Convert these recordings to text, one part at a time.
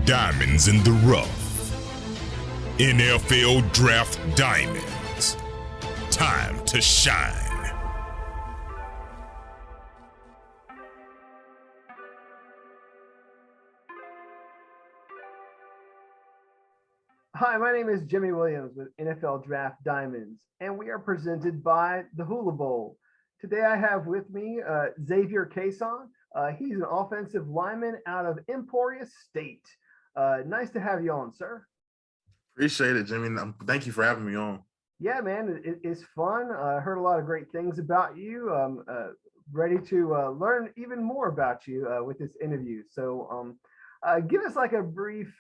Diamonds in the rough. NFL Draft Diamonds. Time to shine. Hi, my name is Jimmy Williams with NFL Draft Diamonds, and we are presented by the Hula Bowl. Today I have with me Xavier Cason. He's an offensive lineman out of Emporia State. Nice to have you on, sir. Appreciate it, Jimmy. Thank you for having me on. Yeah, man, it's fun. I heard a lot of great things about you. Ready to learn even more about you with this interview. So give us like a brief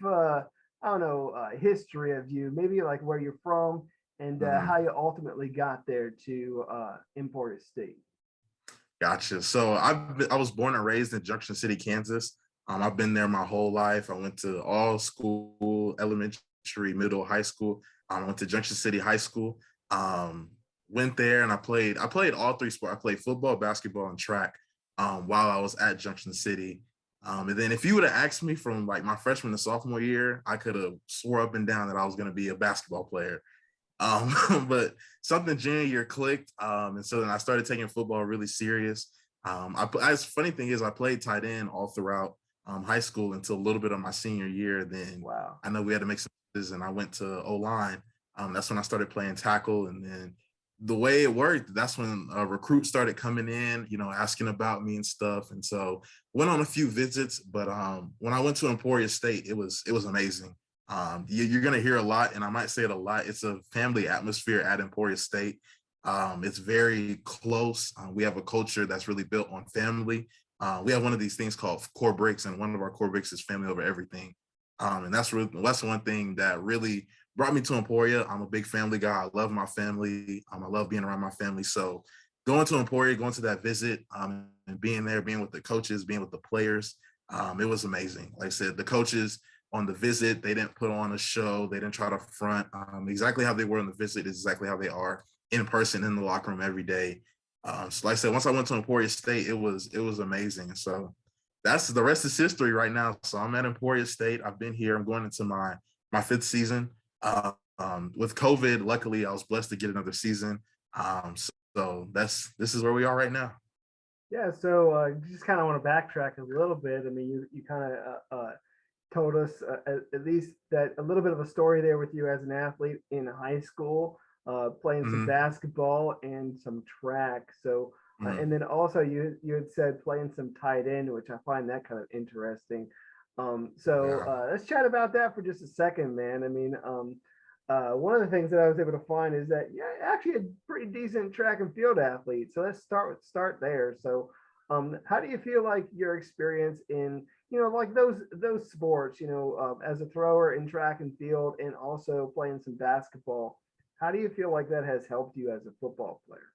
history of you, maybe like where you're from and how you ultimately got there to Emporia State. Gotcha. So I was born and raised in Junction City, Kansas. I've been there my whole life. I went to all school, elementary, middle, high school. I went to Junction City High School. Went there and I played all three sports. I played football, basketball, and track while I was at Junction City. And then if you would have asked me from like my freshman to sophomore year, I could have swore up and down that I was going to be a basketball player. But something junior year clicked. And so then I started taking football really serious. Funny thing is I played tight end all throughout high school until a little bit of my senior year. Then Wow. I know we had to make some decisions and I went to O-line. That's when I started playing tackle. And then the way it worked, that's when recruits started coming in, asking about me and stuff. And so went on a few visits, but when I went to Emporia State, it was amazing. You're going to hear a lot, and I might say it a lot. It's a family atmosphere at Emporia State. It's very close. We have a culture that's really built on family. We have one of these things called core bricks, and one of our core bricks is family over everything. And that's one thing that really brought me to Emporia. I'm a big family guy. I love my family. I love being around my family. So going to Emporia, going to that visit, and being there, being with the coaches, being with the players, it was amazing. Like I said, the coaches on the visit, they didn't put on a show. They didn't try to front. Exactly how they were on the visit is exactly how they are in person in the locker room every day. So like I said, once I went to Emporia State, it was amazing. So that's the rest is history right now. So I'm at Emporia State. I've been here. I'm going into my fifth season. With COVID, luckily, I was blessed to get another season. So this is where we are right now. Yeah, so just kind of want to backtrack a little bit. I mean, you kind of told us at least that a little bit of a story there with you as an athlete in high school, playing some basketball and some track. So, and then also you had said playing some tight end, which I find that kind of interesting. Let's chat about that for just a second, man. I mean, one of the things that I was able to find is that actually a pretty decent track and field athlete. So let's start there. So, how do you feel like your experience in like those sports, as a thrower in track and field and also playing some basketball, how do you feel like that has helped you as a football player?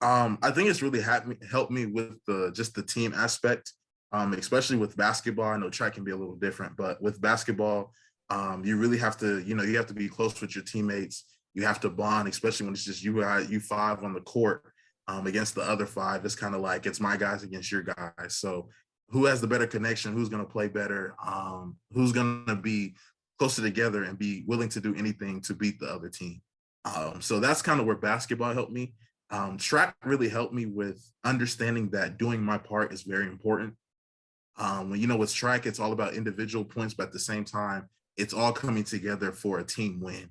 I think it's really helped me with just the team aspect, especially with basketball. I know track can be a little different, but with basketball, you really have to, you have to be close with your teammates. You have to bond, especially when it's just you five on the court against the other five. It's kind of like it's my guys against your guys. So who has the better connection? Who's going to play better? Who's going to be closer together and be willing to do anything to beat the other team? So that's kind of where basketball helped me. Track really helped me with understanding that doing my part is very important. With track, it's all about individual points, but at the same time, it's all coming together for a team win.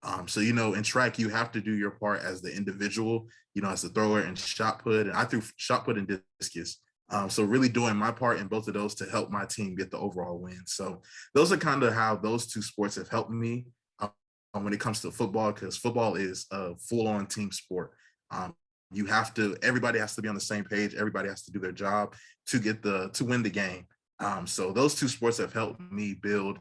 In track, you have to do your part as the individual, as the thrower and shot put. And I threw shot put and discus. So really doing my part in both of those to help my team get the overall win. So those are kind of how those two sports have helped me when it comes to football, because football is a full-on team sport. Everybody has to be on the same page. Everybody has to do their job to win the game. So those two sports have helped me build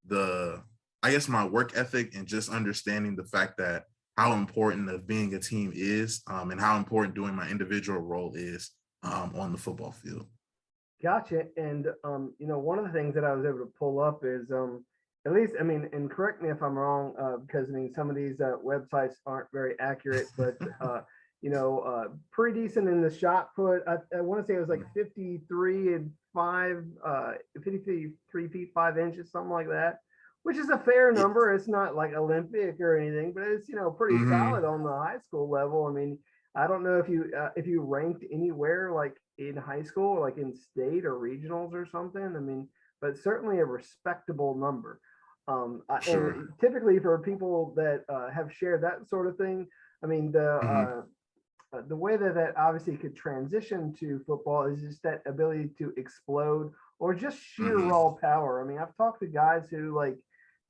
my work ethic and just understanding the fact that how important of being a team is, and how important doing my individual role is on the football field. Gotcha. And one of the things that I was able to pull up is at least, I mean, and correct me if I'm wrong, because I mean some of these websites aren't very accurate, but pretty decent in the shot put. I want to say it was like 53 and 53 feet 5 inches, something like that, which is a fair Yeah. number. It's not like Olympic or anything, but it's pretty Hmm. solid on the high school level. I mean, I don't know if you ranked anywhere like in high school, like in state or regionals or something. I mean, but certainly a respectable number. For sure. And typically for people that have shared that sort of thing, I mean, Hmm. the way that that obviously could transition to football is just that ability to explode or just sheer Hmm. raw power. I mean, I've talked to guys who like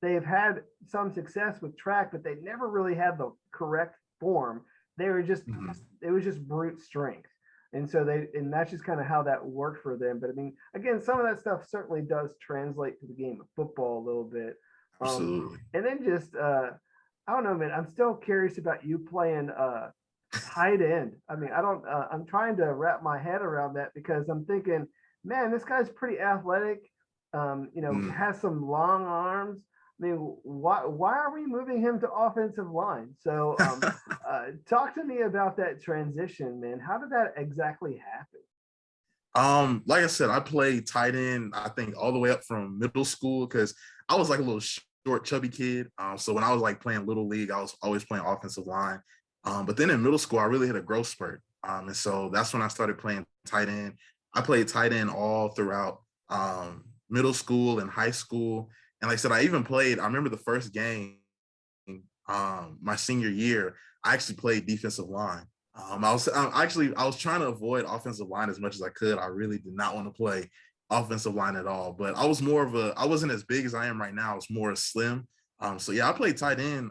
they've had some success with track, but they never really had the correct form. They were just Hmm. it was just brute strength. And that's just kind of how that worked for them. But I mean, again, some of that stuff certainly does translate to the game of football a little bit. Absolutely. And then just I don't know, man. I'm still curious about you playing tight end. I mean, I don't. I'm trying to wrap my head around that because I'm thinking, man, this guy's pretty athletic. Mm. Has some long arms. I mean, why are we moving him to offensive line? So, talk to me about that transition, man. How did that exactly happen? Like I said, I played tight end, I think all the way up from middle school because I was like a little short, chubby kid. So when I was like playing little league, I was always playing offensive line. But then in middle school, I really hit a growth spurt. And so that's when I started playing tight end. I played tight end all throughout middle school and high school. And like I said, I remember the first game my senior year, I actually played defensive line. I was trying to avoid offensive line as much as I could. I really did not want to play offensive line at all. But I wasn't as big as I am right now. I was more slim. So yeah, I played tight end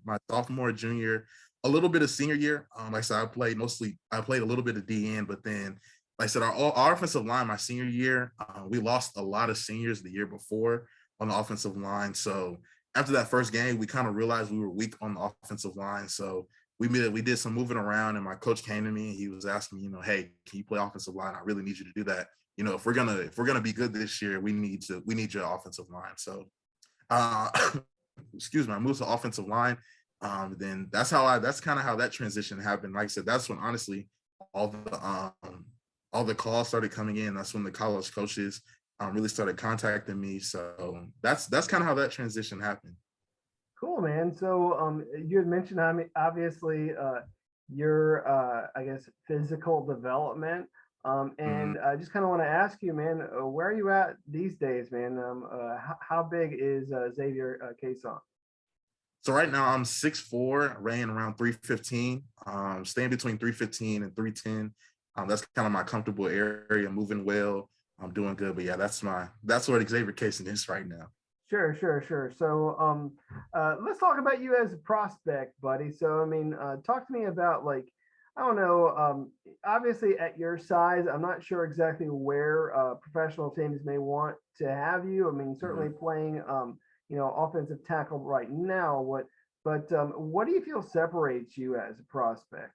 my sophomore, junior, a little bit of senior year. Like I said, I played a little bit of DN, but then like I said, our offensive line my senior year, we lost a lot of seniors the year before on the offensive line. So after that first game, we kind of realized we were weak on the offensive line. So we did some moving around, and my coach came to me and he was asking me, hey, can you play offensive line? I really need you to do that. If we're gonna be good this year, we need your offensive line. So uh excuse me, I moved to offensive line. Then that's kind of how that transition happened. Like I said, that's when honestly all the all the calls started coming in. That's when the college coaches really started contacting me. So that's kind of how that transition happened. Cool, man. So, you had mentioned, I mean, obviously, your, I guess, physical development. Mhm. And I just kind of want to ask you, man, where are you at these days, man? How big is Xavier Cason? So right now I'm 6'4", weighing around 315, staying between 315 and 310. That's kind of my comfortable area, moving well. I'm doing good, but yeah, that's what Xavier Cason is right now. Sure, sure, sure. So, let's talk about you as a prospect, buddy. So, I mean, talk to me about like, I don't know. Obviously, at your size, I'm not sure exactly where professional teams may want to have you. I mean, certainly Mhm. playing, offensive tackle right now. What do you feel separates you as a prospect?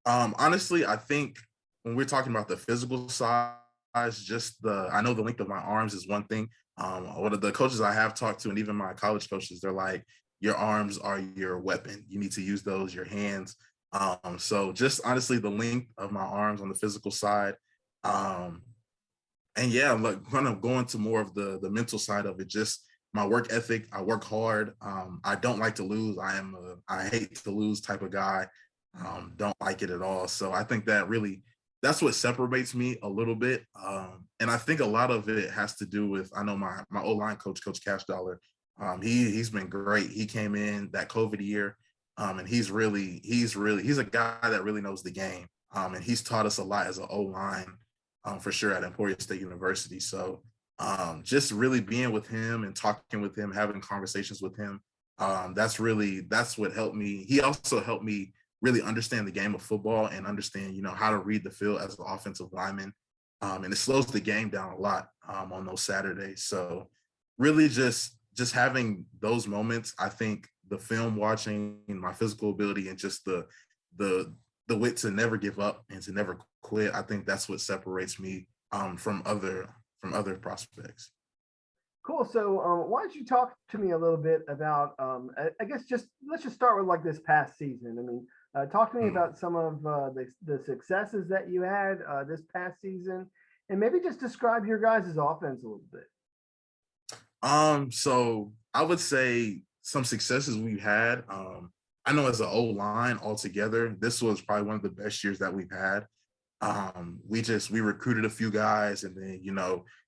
Honestly, I think when we're talking about the physical size, I know the length of my arms is one thing. One of the coaches I have talked to, and even my college coaches, they're like, your arms are your weapon. You need to use those, your hands. So just honestly, the length of my arms on the physical side. Um, and yeah, like kind of going to more of the mental side of it, just my work ethic. I work hard. I don't like to lose. I hate to lose type of guy. Don't like it at all. So I think that's what separates me a little bit. And I think a lot of it has to do with, I know my O-line coach, Coach Cash Dollar. He's been great. He came in that COVID year. And he's a guy that really knows the game. And he's taught us a lot as an O-line, for sure, at Emporia State University. So just really being with him and talking with him, having conversations with him, that's what helped me. He also helped me really understand the game of football and understand, how to read the field as an offensive lineman. And it slows the game down a lot on those Saturdays. So really just having those moments, I think the film watching and my physical ability and just the the wit to never give up and to never quit. I think that's what separates me from other prospects. Cool. So, why don't you talk to me a little bit about, I guess just let's just start with like this past season. I mean, Talk to me Mm. about some of the successes that you had this past season, and maybe just describe your guys' offense a little bit. So I would say some successes we've had. I know as an O line altogether, this was probably one of the best years that we've had. We recruited a few guys, and then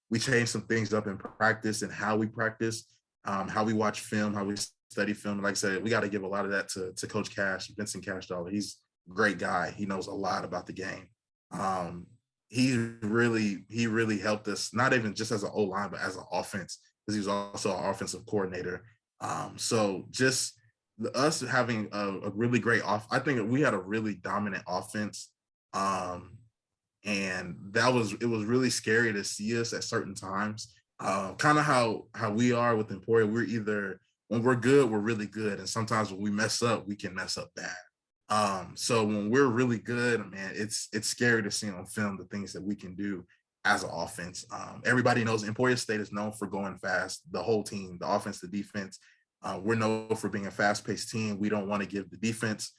we changed some things up in practice and how we practice, how we watch film, how we study film. Like I said, we got to give a lot of that to Coach Cash, Vincent Cash Dollar. He's a great guy. He knows a lot about the game. Um, he really helped us, not even just as an O line, but as an offense, because he was also our offensive coordinator. So just us having a really great I think we had a really dominant offense. Um, and it was really scary to see us at certain times. Kind of how we are with Emporia. We're either when we're good, we're really good, and sometimes when we mess up, we can mess up bad. So when we're really good, man, it's scary to see on film the things that we can do as an offense. Everybody knows Emporia State is known for going fast. The whole team, the offense, the defense. We're known for being a fast-paced team. We don't want to give the defense.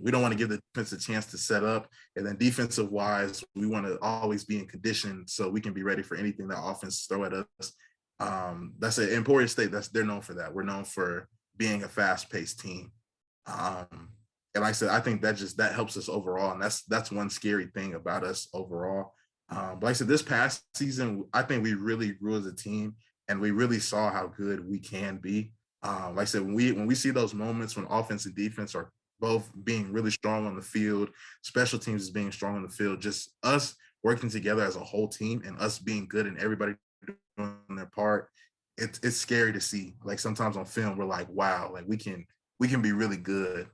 We don't want to give the defense a chance to set up. And then defensive wise, we want to always be in condition so we can be ready for anything that offense throw at us. That's it. Emporia State, they're known for that. We're known for being a fast-paced team. And like I said, I think that helps us overall. And that's one scary thing about us overall. But like I said, this past season, I think we really grew as a team and we really saw how good we can be. Like I said, when we see those moments when offense and defense are both being really strong on the field, special teams is being strong on the field, just us working together as a whole team and us being good and everybody doing their part, it's scary to see. Like sometimes on film, we're like, wow, like we can be really good.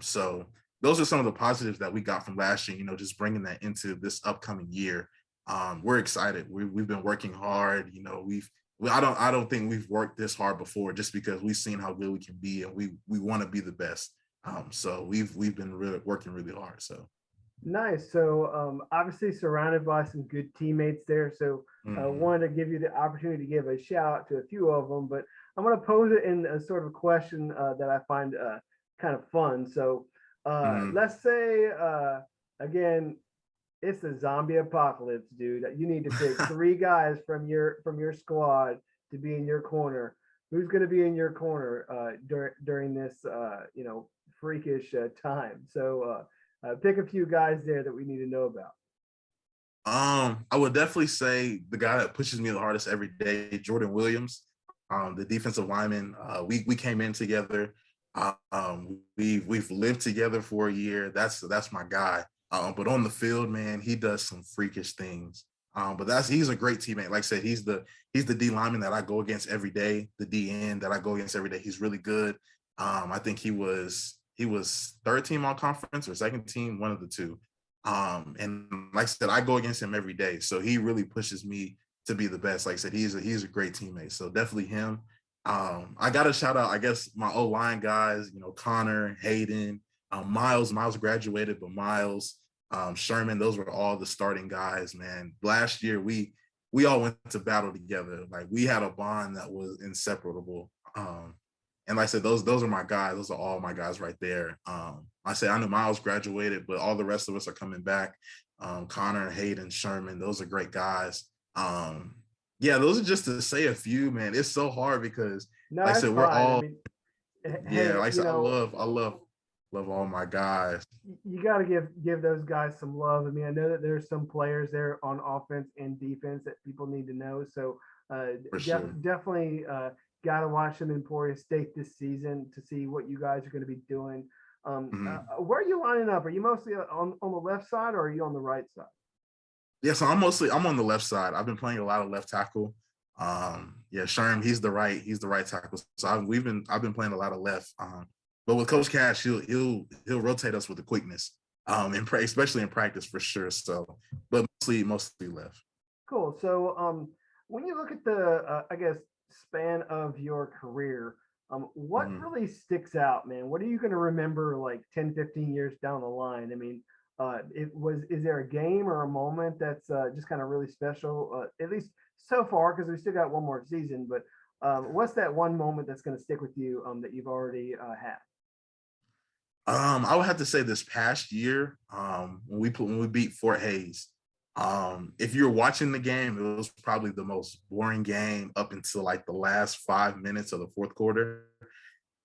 So those are some of the positives that we got from last year, just bringing that into this upcoming year. We're excited. We've been working hard. I don't think we've worked this hard before, just because we've seen how good we can be and we want to be the best. So we've been working really hard. So Nice. So obviously surrounded by some good teammates there. So I wanted to give you the opportunity to give a shout out to a few of them, but I'm going to pose it in a sort of question that I find kind of fun. So let's say, again, it's a zombie apocalypse, dude. You need to pick three guys from your squad to be in your corner. Who's going to be in your corner during this, freakish time? So pick a few guys there that we need to know about. I would definitely say the guy that pushes me the hardest every day, Jordan Williams, the defensive lineman. We came in together. We've lived together for a year. That's my guy. But on the field, man, he does some freakish things. But he's a great teammate. Like I said, he's the D lineman that I go against every day, the D end that I go against every day. He's really good. I think he was third team all conference or second team, one of the two. And like I said, I go against him every day. So he really pushes me to be the best. Like I said, he's a great teammate. So definitely him. I got to shout out, I guess, my O-line guys, Connor, Hayden, Miles graduated, but Miles, Sherman, those were all the starting guys, man. Last year, we all went to battle together. Like we had a bond that was inseparable. And like I said, those are my guys. Those are all my guys right there. I know Miles graduated, but all the rest of us are coming back. Connor, Hayden, Sherman, those are great guys. Yeah, those are just to say a few, man. It's so hard because, No, like I that's said, we're fine. all, I mean, yeah, hey, like I said, I love all my guys. you got to give those guys some love. I mean, I know that there's some players there on offense and defense that people need to know. So For sure. definitely got to watch them in Emporia State this season to see what you guys are going to be doing. Where are you lining up? Are you mostly on the left side or are you on the right side? Yeah, so I'm on the left side. I've been playing a lot of left tackle. Yeah, Sherm, he's the right tackle. So I've been playing a lot of left. But with Coach Cash, he'll rotate us with the quickness. Especially in practice for sure. So, but mostly left. Cool. So when you look at the I guess span of your career, what really sticks out, man? What are you going to remember like 10, 15 years down the line? I mean, is there a game or a moment that's just kind of really special, at least so far, because we still got one more season, but what's that one moment that's going to stick with you that you've already had? I would have to say this past year, when we beat Fort Hayes. If you're watching the game, it was probably the most boring game up until like the last 5 minutes of the fourth quarter.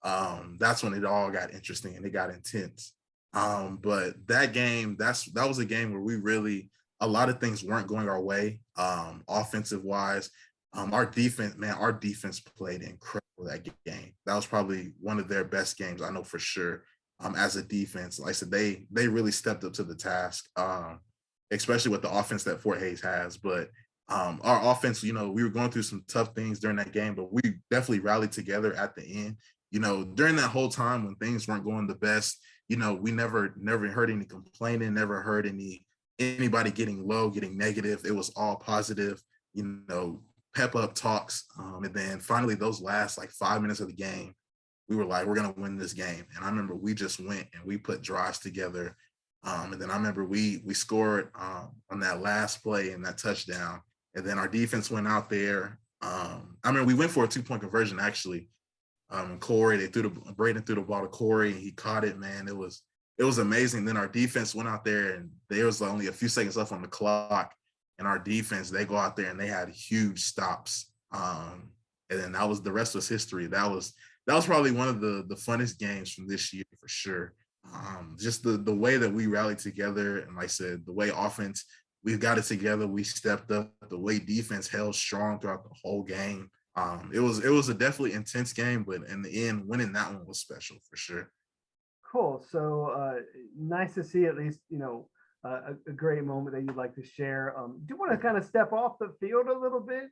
That's when it all got interesting and it got intense. But that game, that was a game where we really a lot of things weren't going our way, offensive wise. Our defense, man, our defense played incredible that game. That was probably one of their best games, I know for sure. As a defense, like I said, they really stepped up to the task, especially with the offense that Fort Hayes has. But our offense, we were going through some tough things during that game, but we definitely rallied together at the end. During that whole time when things weren't going the best, we never heard any complaining, never heard anybody getting low, getting negative. It was all positive, you know, pep up talks. And then finally those last like 5 minutes of the game, we were like, we're gonna win this game. And I remember we just went and we put drives together. And then I remember we scored on that last play and that touchdown. And then our defense went out there. I mean, we went for a 2-point conversion actually. Corey, Braden threw the ball to Corey and he caught it, man. It was amazing. Then our defense went out there and there was only a few seconds left on the clock. And our defense, they go out there and they had huge stops. And then that was the rest was history. That was probably one of the funnest games from this year for sure. Just the way that we rallied together, and like I said, the way offense we got it together, we stepped up. The way defense held strong throughout the whole game. It was a definitely intense game, but in the end, winning that one was special for sure. Cool. So nice to see at least, a great moment that you'd like to share. Do you want to kind of step off the field a little bit,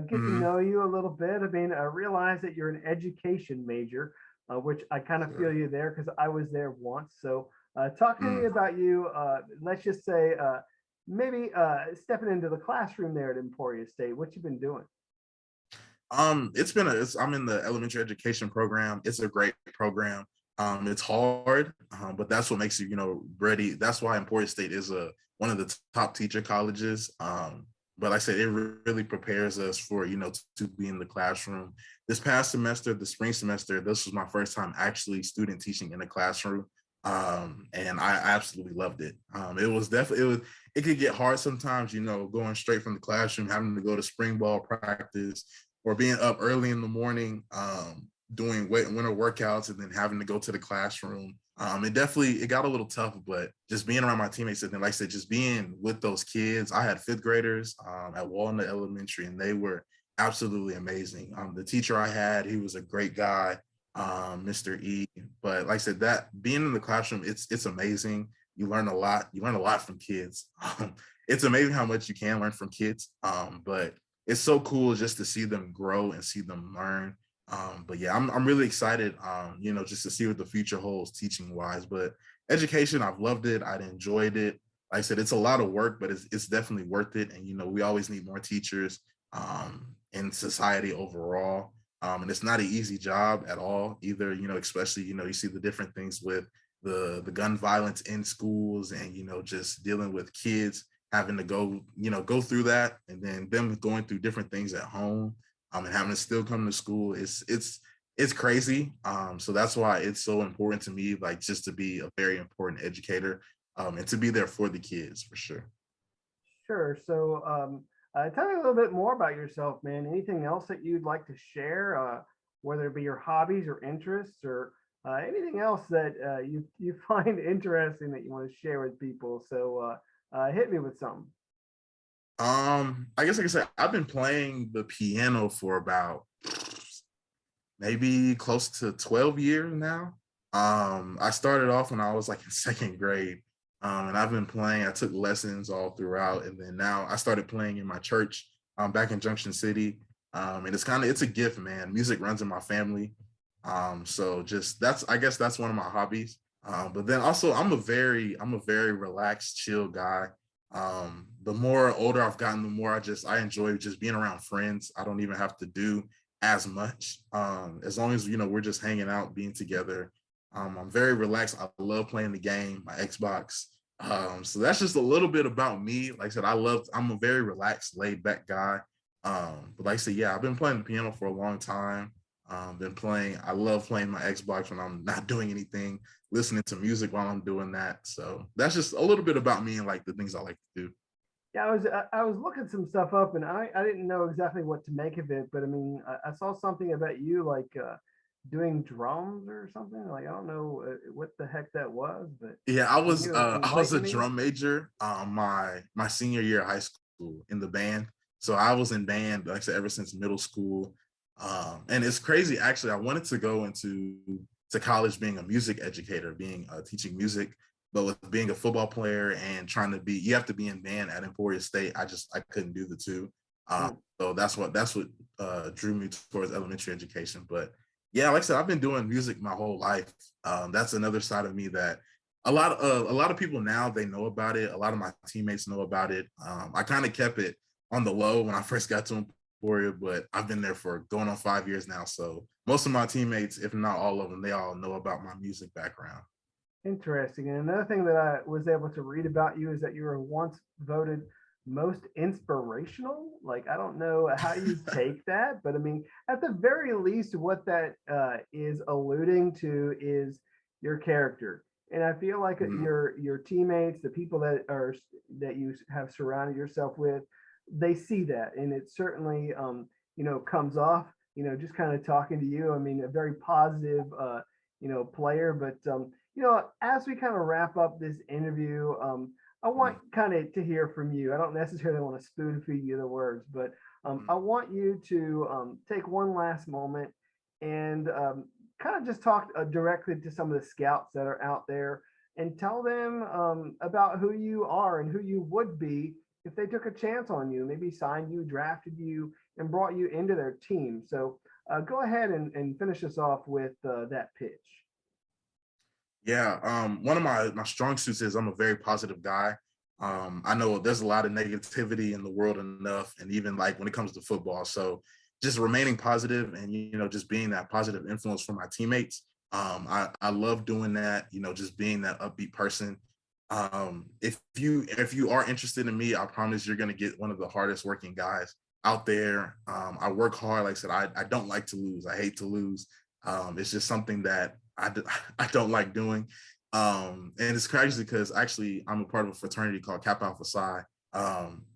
get to Mhm. know you a little bit? I mean, I realize that you're an education major, which I kind of feel Sure. you there because I was there once. So talk to me Mm. about you. Let's just say maybe stepping into the classroom there at Emporia State. What you've been doing? I'm in the elementary education program. It's a great program. It's hard, but that's what makes you, ready. That's why Emporia State is one of the top teacher colleges. But like I said, it really prepares us for, to be in the classroom. This past semester, the spring semester, this was my first time actually student teaching in a classroom. And I absolutely loved it. It could get hard sometimes, going straight from the classroom, having to go to spring ball practice or being up early in the morning, doing winter workouts and then having to go to the classroom. It got a little tough, but just being around my teammates and then, like I said, just being with those kids. I had fifth graders at Walnut Elementary, and they were absolutely amazing. The teacher I had, he was a great guy, Mr. E. But like I said, that being in the classroom, it's amazing. You learn a lot. You learn a lot from kids. It's amazing how much you can learn from kids. But it's so cool just to see them grow and see them learn. But yeah, I'm really excited, just to see what the future holds teaching wise. But education, I've loved it. I enjoyed it. Like I said, it's a lot of work, but it's definitely worth it. And we always need more teachers in society overall. And it's not an easy job at all either, especially, you see the different things with the gun violence in schools and, just dealing with kids having to go through that and then them going through different things at home and having to still come to school. It's crazy. So that's why it's so important to me, like just to be a very important educator and to be there for the kids for sure. Sure. So, tell me a little bit more about yourself, man. Anything else that you'd like to share, whether it be your hobbies or interests, or anything else that you find interesting that you want to share with people? So, hit me with something. I guess like I said, I've been playing the piano for about maybe close to 12 years now. I started off when I was like in second grade. And I've been playing, I took lessons all throughout. And then now I started playing in my church back in Junction City. And it's a gift, man. Music runs in my family. So just I guess that's one of my hobbies. But then also I'm a very relaxed, chill guy. The more older I've gotten, the more I enjoy just being around friends. I don't even have to do as much. As long as we're just hanging out, being together. I'm very relaxed. I love playing the game, my Xbox. So that's just a little bit about me. Like I said, I'm a very relaxed, laid back guy. But like I said, yeah, I've been playing the piano for a long time. Been playing. I love playing my Xbox when I'm not doing anything, listening to music while I'm doing that. So that's just a little bit about me and like the things I like to do. Yeah, I was looking some stuff up, and I didn't know exactly what to make of it, but I mean, I saw something about you like doing drums or something. Like I don't know what the heck that was, but Yeah, can you I was a enlighten me? drum major my senior year of high school in the band. So I was in band, like I said, ever since middle school. And it's crazy actually. I wanted to go into to college being a music educator, being teaching music, but with being a football player and trying to be, you have to be in band at Emporia State. I couldn't do the two. Mm. So that's what drew me towards elementary education. But yeah, like I said, I've been doing music my whole life. That's another side of me that a lot of people now they know about it. A lot of my teammates know about it. I kind of kept it on the low when I first got to Emporia, but I've been there for going on 5 years now. So most of my teammates, if not all of them, they all know about my music background. Interesting. And another thing that I was able to read about you is that you were once voted most inspirational. Like, I don't know how you take that, but I mean, at the very least, what that is alluding to is your character. And I feel like Mm, your teammates, the people that you have surrounded yourself with, they see that, and it certainly comes off. Just kind of talking to you. I mean, a very positive player, but as we kind of wrap up this interview, I want mm, kind of to hear from you. I don't necessarily want to spoon feed you the words, but I want you to take one last moment and kind of just talk directly to some of the scouts that are out there and tell them about who you are and who you would be if they took a chance on you, maybe signed you, drafted you, and brought you into their team. So go ahead and finish us off with that pitch. Yeah, one of my strong suits is I'm a very positive guy. I know there's a lot of negativity in the world enough, and even like when it comes to football. So just remaining positive and just being that positive influence for my teammates. I love doing that. Just being that upbeat person. If you are interested in me, I promise you're gonna get one of the hardest working guys out there. I work hard. Like I said, I don't like to lose. I hate to lose. It's just something that I don't like doing. And it's crazy because actually I'm a part of a fraternity called Kappa Alpha Psi.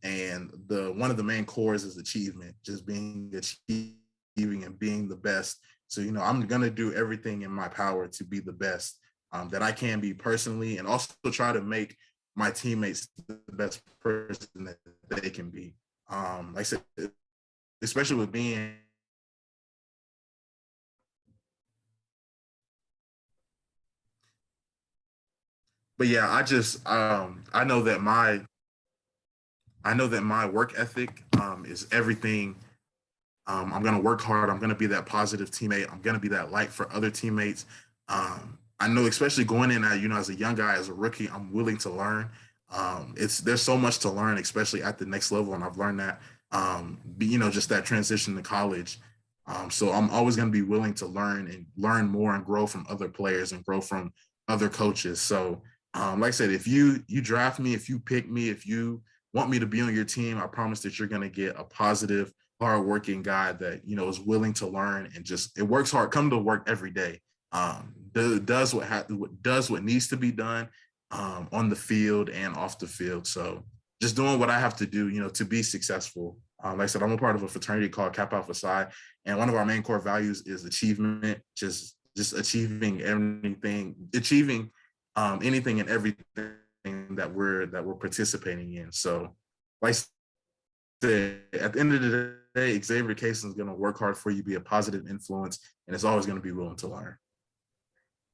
And the one of the main cores is achievement, just being achieving and being the best. So, I'm gonna do everything in my power to be the best that I can be personally, and also try to make my teammates the best person that they can be. Like I said, especially with being but yeah, I know that my work ethic is everything. I'm gonna work hard. I'm gonna be that positive teammate. I'm gonna be that light for other teammates. I know, especially going in as a young guy, as a rookie, I'm willing to learn. There's so much to learn, especially at the next level, and I've learned that. Just that transition to college. So I'm always going to be willing to learn more and grow from other players and grow from other coaches. So, like I said, if you draft me, if you pick me, if you want me to be on your team, I promise that you're going to get a positive, hardworking guy that is willing to learn and just it works hard. Come to work every day. Does what needs to be done on the field and off the field. So just doing what I have to do, to be successful. Like I said, I'm a part of a fraternity called Kappa Alpha Psi, and one of our main core values is achievement. Just achieving anything and everything that we're participating in. So, like I said, at the end of the day, Xavier Cason is going to work hard for you, be a positive influence, and is always going to be willing to learn.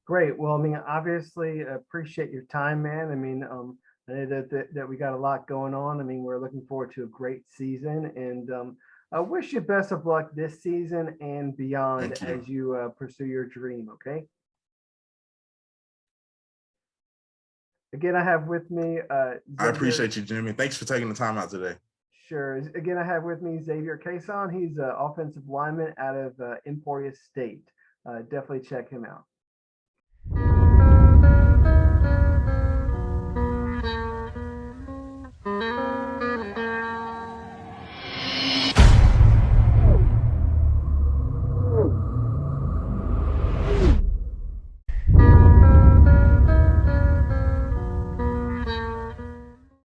Great. Well, I mean, obviously appreciate your time, man. I mean, I know that we got a lot going on. I mean, we're looking forward to a great season, and I wish you best of luck this season and beyond Thank you. as you pursue your dream. Okay. Again, I have with me I Xavier. appreciate you, Jimmy. Thanks for taking the time out today. Sure. Again, I have with me Xavier Cason. He's an offensive lineman out of Emporia State. Definitely check him out.